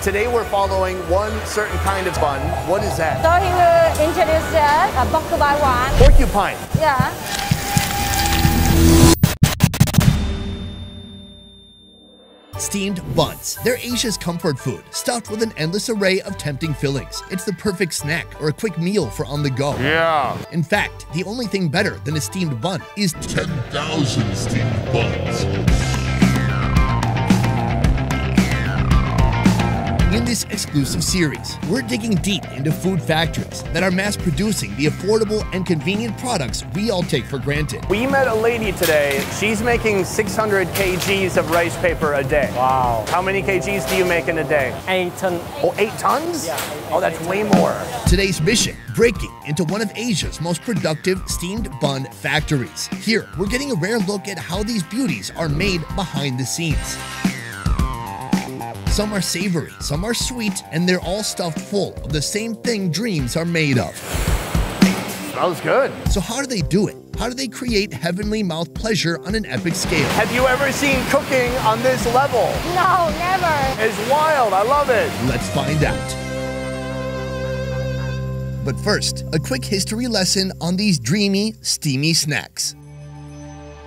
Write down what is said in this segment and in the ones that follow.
Today we're following one certain kind of bun. What is that? So he will introduce us a porcupine one. Porcupine. Yeah. Steamed buns. They're Asia's comfort food, stuffed with an endless array of tempting fillings. It's the perfect snack or a quick meal for on the go. Yeah. In fact, the only thing better than a steamed bun is 10,000 steamed buns. In this exclusive series, we're digging deep into food factories that are mass-producing the affordable and convenient products we all take for granted. We met a lady today. She's making 600 kgs of rice paper a day. Wow. How many kgs do you make in a day? 8 tons. Oh, 8 tons? Yeah. Oh, that's way more. Today's mission, breaking into one of Asia's most productive steamed bun factories. Here, we're getting a rare look at how these beauties are made behind the scenes. Some are savory, some are sweet, and they're all stuffed full of the same thing dreams are made of. Smells good. So how do they do it? How do they create heavenly mouth pleasure on an epic scale? Have you ever seen cooking on this level? No, never. It's wild. I love it. Let's find out. But first, a quick history lesson on these dreamy, steamy snacks.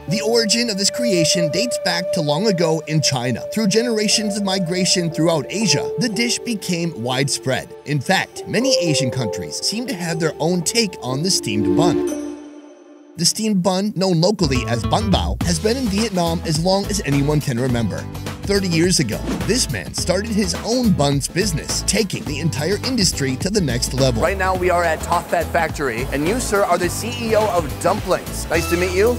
The origin of this creation dates back to long ago in China. Through generations of migration throughout Asia, the dish became widespread. In fact, many Asian countries seem to have their own take on the steamed bun. The steamed bun, known locally as bun bao, has been in Vietnam as long as anyone can remember. 30 years ago, this man started his own buns business, taking the entire industry to the next level. Right now we are at Thọ Phát factory, and you, sir, are the CEO of Dumplings. Nice to meet you.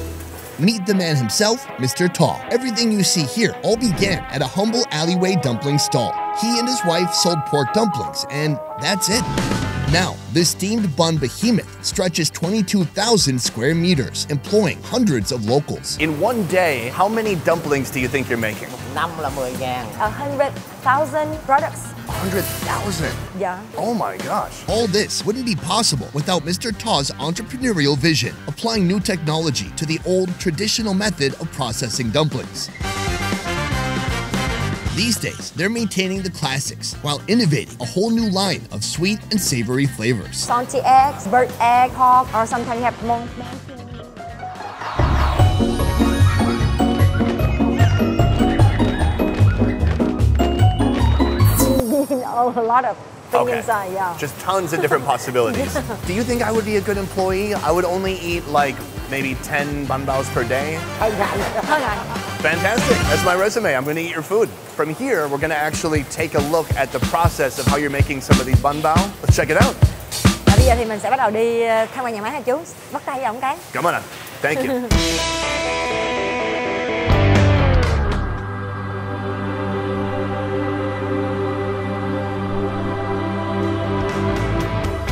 Meet the man himself, Mr. Thọ. Everything you see here all began at a humble alleyway dumpling stall. He and his wife sold pork dumplings, and that's it. Now, this steamed bun behemoth stretches 22,000 square meters, employing hundreds of locals. In one day, how many dumplings do you think you're making? Năm là 10.000. 100,000 products. 100,000. Yeah. Oh my gosh. All this wouldn't be possible without Mr. Thọ's entrepreneurial vision, applying new technology to the old traditional method of processing dumplings. These days, they're maintaining the classics while innovating a whole new line of sweet and savory flavors. Salty eggs, bird egg, pork, or sometimes you have monkey. A lot of things inside, yeah. Just tons of different possibilities. Do you think I would be a good employee? I would only eat like maybe 10 bun baos per day. Fantastic. That's my resume. I'm going to eat your food. From here, we're going to actually take a look at the process of how you're making some of these bun bao. Let's check it out. Và bây giờ thì mình sẽ bắt đầu đi tham quan nhà máy hả chú? Bắt tay vào một cái. Come on. Thank you.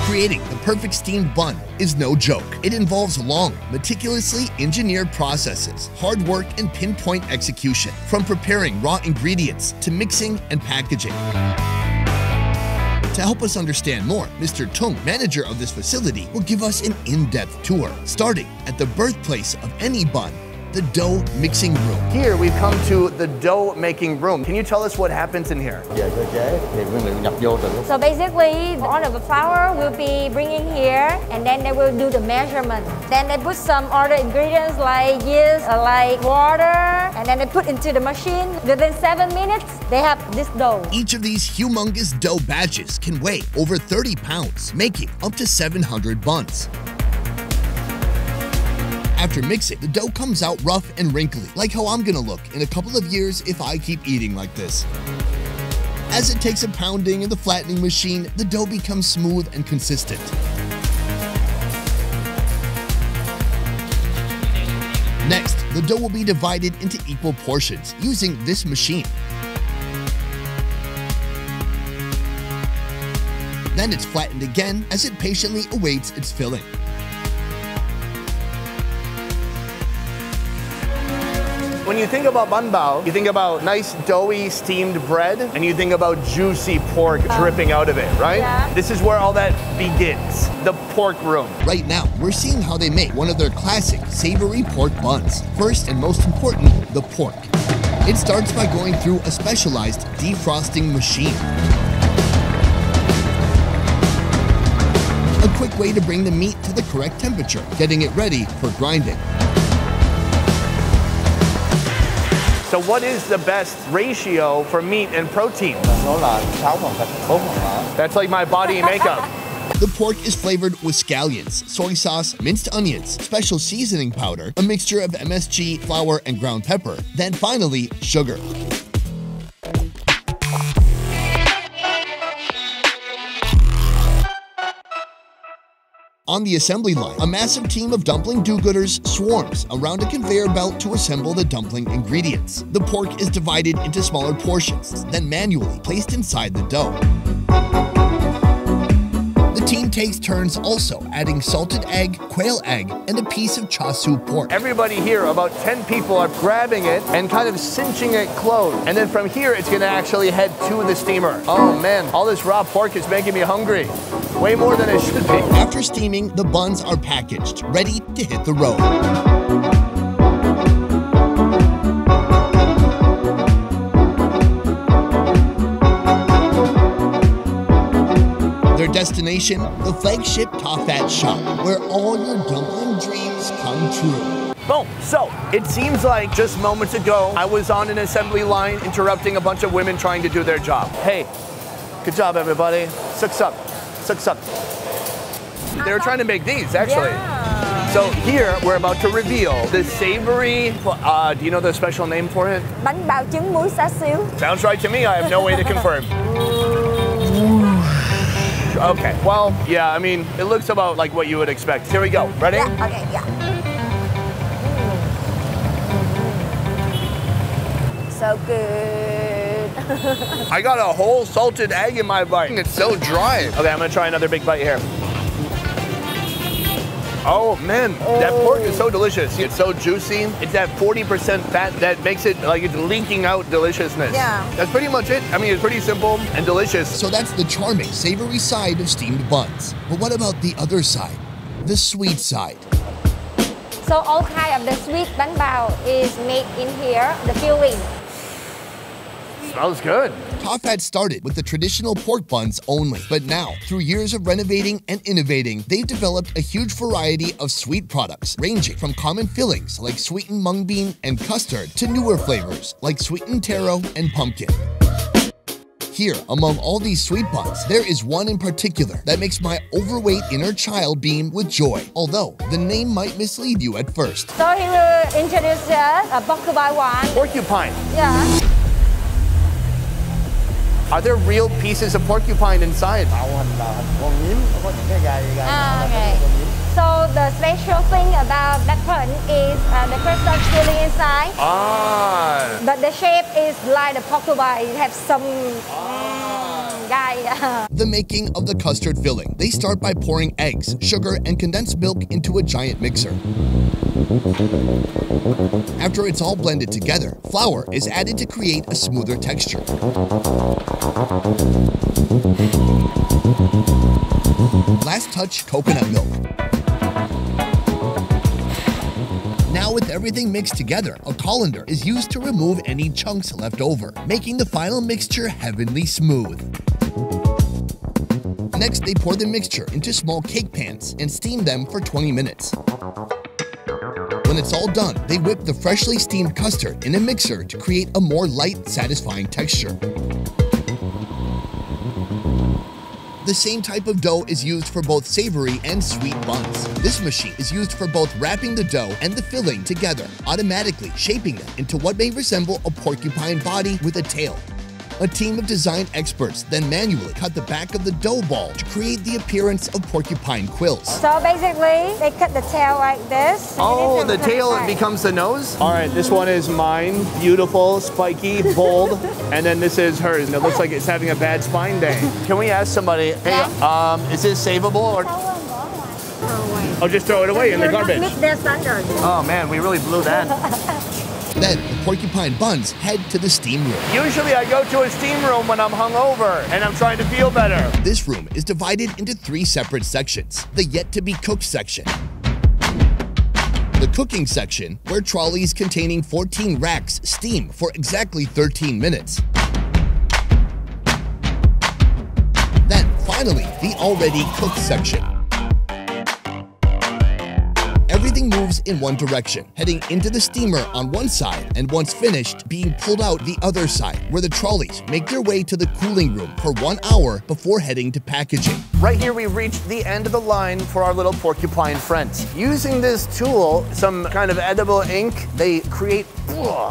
Creating the perfect steamed bun is no joke. It involves long, meticulously engineered processes, hard work, and pinpoint execution, from preparing raw ingredients to mixing and packaging. To help us understand more, Mr. Tung, manager of this facility, will give us an in-depth tour, starting at the birthplace of any bun, the dough mixing room. Here we've come to the dough making room. Can you tell us what happens in here? So basically, all of the flour will be bringing here, and then they will do the measurement. Then they put some other ingredients like yeast, like water, and then they put into the machine. Within 7 minutes, they have this dough. Each of these humongous dough batches can weigh over 30 pounds, making up to 700 buns. After mixing, the dough comes out rough and wrinkly, like how I'm gonna look in a couple of years if I keep eating like this. As it takes a pounding in the flattening machine, the dough becomes smooth and consistent. Next, the dough will be divided into equal portions using this machine. Then it's flattened again as it patiently awaits its filling. When you think about bun bao, you think about nice doughy steamed bread, and you think about juicy pork dripping out of it, right? Yeah. This is where all that begins, the pork room. Right now, we're seeing how they make one of their classic savory pork buns. First and most important, the pork. It starts by going through a specialized defrosting machine. A quick way to bring the meat to the correct temperature, getting it ready for grinding. So what is the best ratio for meat and protein? That's like my body makeup. The pork is flavored with scallions, soy sauce, minced onions, special seasoning powder, a mixture of MSG, flour, and ground pepper, then finally, sugar. On the assembly line, a massive team of dumpling do-gooders swarms around a conveyor belt to assemble the dumpling ingredients. The pork is divided into smaller portions, then manually placed inside the dough. The team takes turns also adding salted egg, quail egg, and a piece of chasu pork. Everybody here, about 10 people, are grabbing it and kind of cinching it closed. And then from here, it's gonna actually head to the steamer. Oh man, all this raw pork is making me hungry. Way more than it should be. After steaming, the buns are packaged, ready to hit the road. Their destination, the flagship Thọ Phát shop, where all your dumpling dreams come true. Boom. So, it seems like just moments ago, I was on an assembly line interrupting a bunch of women trying to do their job. Hey, good job, everybody. Sucks up. Sucks up. They were trying to make these, actually. Yeah. So here, we're about to reveal the savory, do you know the special name for it? Bánh bao trứng muối xá xíu. Sounds right to me. I have no way to confirm. Okay, well, yeah, I mean, it looks about like what you would expect. Here we go. Ready? Yeah, okay, yeah. So good. I got a whole salted egg in my bite. It's so dry. Okay, I'm gonna try another big bite here. Oh man, that pork is so delicious. It's so juicy. It's that 40% fat that makes it like it's leaking out deliciousness. Yeah. That's pretty much it. I mean, it's pretty simple and delicious. So that's the charming, savory side of steamed buns. But what about the other side? The sweet side. So all kind of the sweet bánh bao is made in here, the filling. Smells good. Thọ Phát started with the traditional pork buns only, but now, through years of renovating and innovating, they've developed a huge variety of sweet products, ranging from common fillings like sweetened mung bean and custard to newer flavors like sweetened taro and pumpkin. Here, among all these sweet buns, there is one in particular that makes my overweight inner child beam with joy, although the name might mislead you at first. So he will introduce us a porcupine one. Porcupine. Yeah. Are there real pieces of porcupine inside? Okay. So the special thing about that one is the custard filling inside. Ah. But the shape is like the porcupine. It has some guy. The making of the custard filling. They start by pouring eggs, sugar, and condensed milk into a giant mixer. After it's all blended together, flour is added to create a smoother texture. Last touch, coconut milk. Now with everything mixed together, a colander is used to remove any chunks left over, making the final mixture heavenly smooth. Next, they pour the mixture into small cake pans and steam them for 20 minutes. When it's all done, they whip the freshly steamed custard in a mixer to create a more light, satisfying texture. The same type of dough is used for both savory and sweet buns. This machine is used for both wrapping the dough and the filling together, automatically shaping them into what may resemble a porcupine body with a tail. A team of design experts then manually cut the back of the dough ball to create the appearance of porcupine quills. So basically, they cut the tail like this. Oh, the tail becomes the nose? All right, this one is mine. Beautiful, spiky, bold. And then this is hers. And it looks like it's having a bad spine day. Can we ask somebody, hey, is this savable? Or oh, just throw it away in the garbage. Meet their standard. Oh man, we really blew that. Then, the porcupine buns head to the steam room. Usually I go to a steam room when I'm hungover and I'm trying to feel better. This room is divided into 3 separate sections. The yet-to-be-cooked section, the the cooking section, where trolleys containing 14 racks steam for exactly 13 minutes. Then, finally, the already cooked section. Everything moves in one direction, heading into the steamer on one side, and once finished, being pulled out the other side, where the trolleys make their way to the cooling room for 1 hour before heading to packaging. Right here, we've reached the end of the line for our little porcupine friends. Using this tool, some kind of edible ink, they create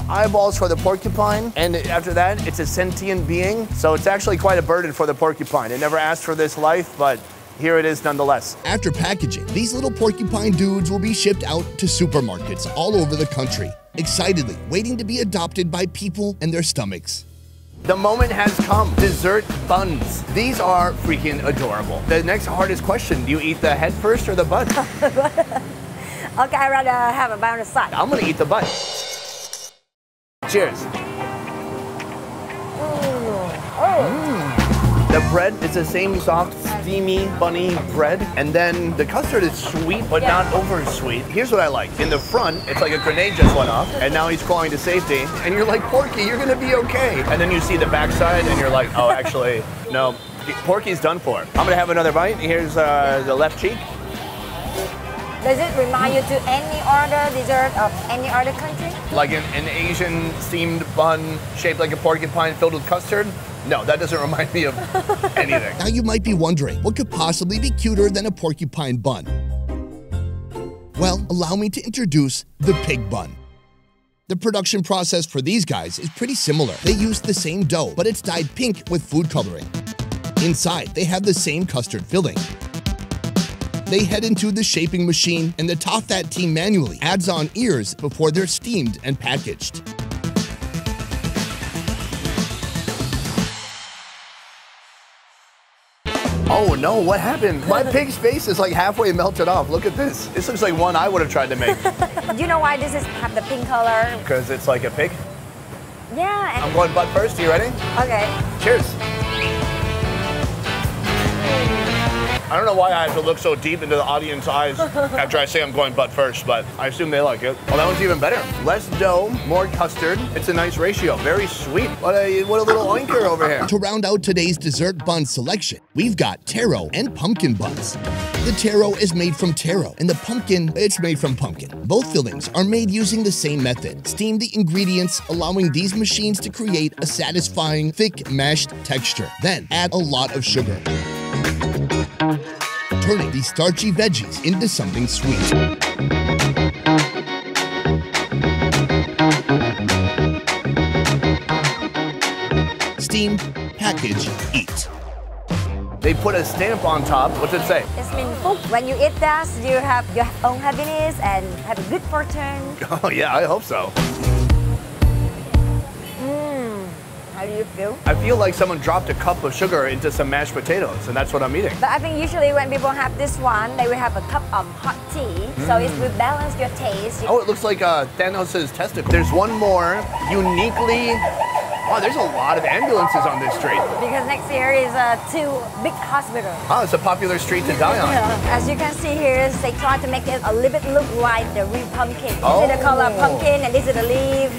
eyeballs for the porcupine, and after that, it's a sentient being, so it's actually quite a burden for the porcupine. It never asked for this life, but here it is nonetheless. After packaging, these little porcupine dudes will be shipped out to supermarkets all over the country, excitedly waiting to be adopted by people and their stomachs. The moment has come. Dessert buns. These are freaking adorable. The next hardest question, do you eat the head first or the butt? Okay, I'd rather have a bun on the side. I'm gonna eat the butt. Cheers. The bread is the same soft, steamy, bunny bread, and then the custard is sweet, but not over sweet. Here's what I like. In the front, it's like a grenade just went off, and now he's crawling to safety, and you're like, Porky, you're gonna be okay. And then you see the backside, and you're like, oh, actually, no, Porky's done for. I'm gonna have another bite. Here's the left cheek. Does it remind you to any other dessert of any other country? Like an Asian steamed bun shaped like a porcupine filled with custard? No, that doesn't remind me of anything. Now you might be wondering, what could possibly be cuter than a porcupine bun? Well, allow me to introduce the pig bun. The production process for these guys is pretty similar. They use the same dough, but it's dyed pink with food coloring. Inside, they have the same custard filling. They head into the shaping machine, and the Thọ Phát team manually adds on ears before they're steamed and packaged. Oh no, what happened? My pig's face is like halfway melted off. Look at this. This looks like one I would have tried to make. Do you know why this have the pink color? Because it's like a pig? Yeah. I'm going butt first. Are you ready? Okay. Cheers. I don't know why I have to look so deep into the audience's eyes after I say I'm going butt first, but I assume they like it. Well, that one's even better. Less dough, more custard. It's a nice ratio. Very sweet. What a little oinker over here. To round out today's dessert bun selection, we've got taro and pumpkin buns. The taro is made from taro, and the pumpkin, it's made from pumpkin. Both fillings are made using the same method. Steam the ingredients, allowing these machines to create a satisfying, thick, mashed texture. Then add a lot of sugar, turning these starchy veggies into something sweet. Steam, package, eat. They put a stamp on top. What's it say? It's mean food. When you eat that, you have your own happiness and have a good fortune. Oh yeah, I hope so. How do you feel? I feel like someone dropped a cup of sugar into some mashed potatoes, and that's what I'm eating. But I think usually when people have this one, they will have a cup of hot tea, so it will balance your taste. Oh, it looks like Thanos' testicle. There's one more uniquely. Oh, there's a lot of ambulances on this street. Because next year is two big hospitals. Oh, it's a popular street to die on. As you can see here, they try to make it a little bit look like the real pumpkin. This is the color pumpkin, and this is the leaf.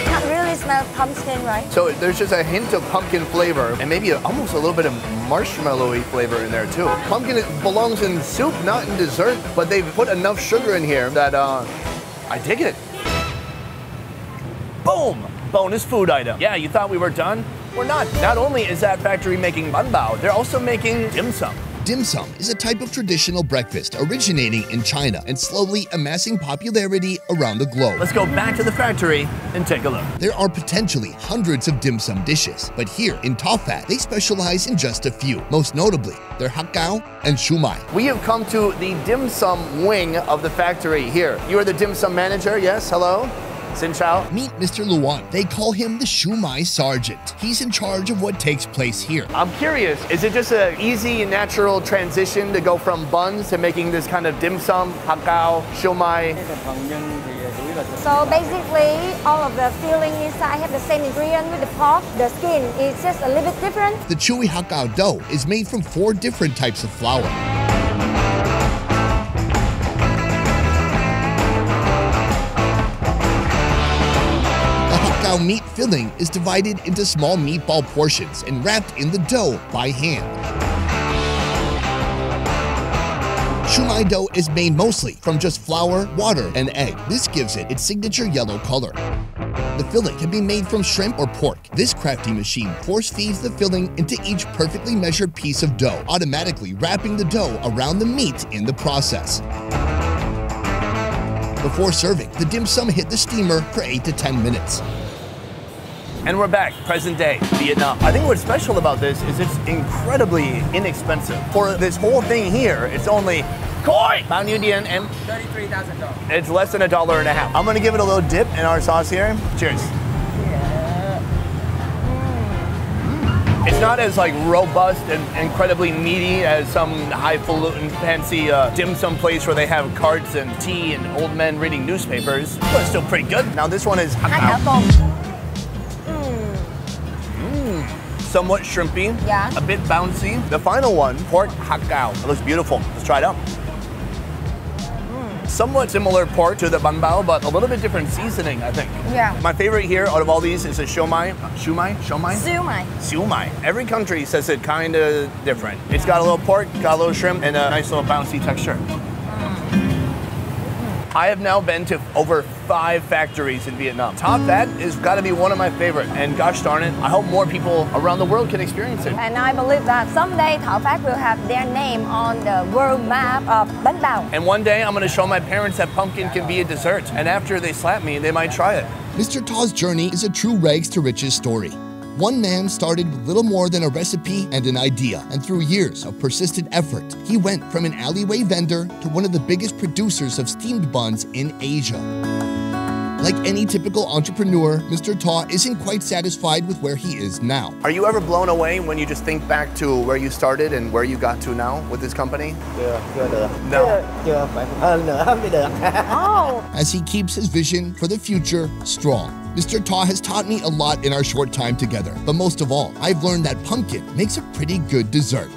Not really smell pumpkin, right? So there's just a hint of pumpkin flavor, and maybe almost a little bit of marshmallowy flavor in there too. Pumpkin belongs in soup, not in dessert, but they've put enough sugar in here that I dig it. Boom! Bonus food item. Yeah, you thought we were done? We're not. Not only is that factory making bun bao, they're also making dim sum. Dim sum is a type of traditional breakfast originating in China and slowly amassing popularity around the globe. Let's go back to the factory and take a look. There are potentially hundreds of dim sum dishes, but here in Thọ Phát, they specialize in just a few. Most notably, their hakao and shumai. We have come to the dim sum wing of the factory here. You are the dim sum manager, yes? Hello? Xin chao. Meet Mr. Luan. They call him the Shumai Sergeant. He's in charge of what takes place here. I'm curious, is it just an easy and natural transition to go from buns to making this kind of dim sum, hakao, shumai? So basically, all of the filling inside have the same ingredient with the pork. The skin is just a little bit different. The chewy hakao dough is made from 4 different types of flour. while meat filling is divided into small meatball portions and wrapped in the dough by hand. Shumai dough is made mostly from just flour, water, and egg. This gives it its signature yellow color. The filling can be made from shrimp or pork. This crafty machine force feeds the filling into each perfectly measured piece of dough, automatically wrapping the dough around the meat in the process. Before serving, the dim sum hit the steamer for 8 to 10 minutes. And we're back, present day, Vietnam. I think what's special about this is it's incredibly inexpensive. For this whole thing here, it's only Koi! Bao nhiêu tiền em? $33,000. It's less than $1.50. I'm gonna give it a little dip in our sauce here. Cheers. It's not as like robust and incredibly meaty as some highfalutin fancy dim sum place where they have carts and tea and old men reading newspapers, but it's still pretty good. Now this one is somewhat shrimpy, a bit bouncy. The final one, pork hak cao. It looks beautiful. Let's try it out. Somewhat similar pork to the bánh bao, but a little bit different seasoning, I think. Yeah. My favorite here out of all these is a shumai. Shumai? Siumai. Siumai. Every country says it kind of different. It's got a little pork, got a little shrimp, and a nice little bouncy texture. I have now been to over 5 factories in Vietnam. Thọ Phát has got to be one of my favorite, and gosh darn it, I hope more people around the world can experience it. And I believe that someday Thọ Phát will have their name on the world map of bánh bao. And one day I'm going to show my parents that pumpkin can be a dessert, and after they slap me, they might try it. Mr. Thaw's journey is a true rags to riches story. One man started with little more than a recipe and an idea, and through years of persistent effort, he went from an alleyway vendor to one of the biggest producers of steamed buns in Asia. Like any typical entrepreneur, Mr. Thọ isn't quite satisfied with where he is now. Are you ever blown away when you just think back to where you started and where you got to now with this company? Chưa được. No. Chưa, phải hơn nữa mới được. Oh. As he keeps his vision for the future strong. Mr. Thọ has taught me a lot in our short time together, but most of all, I've learned that pumpkin makes a pretty good dessert.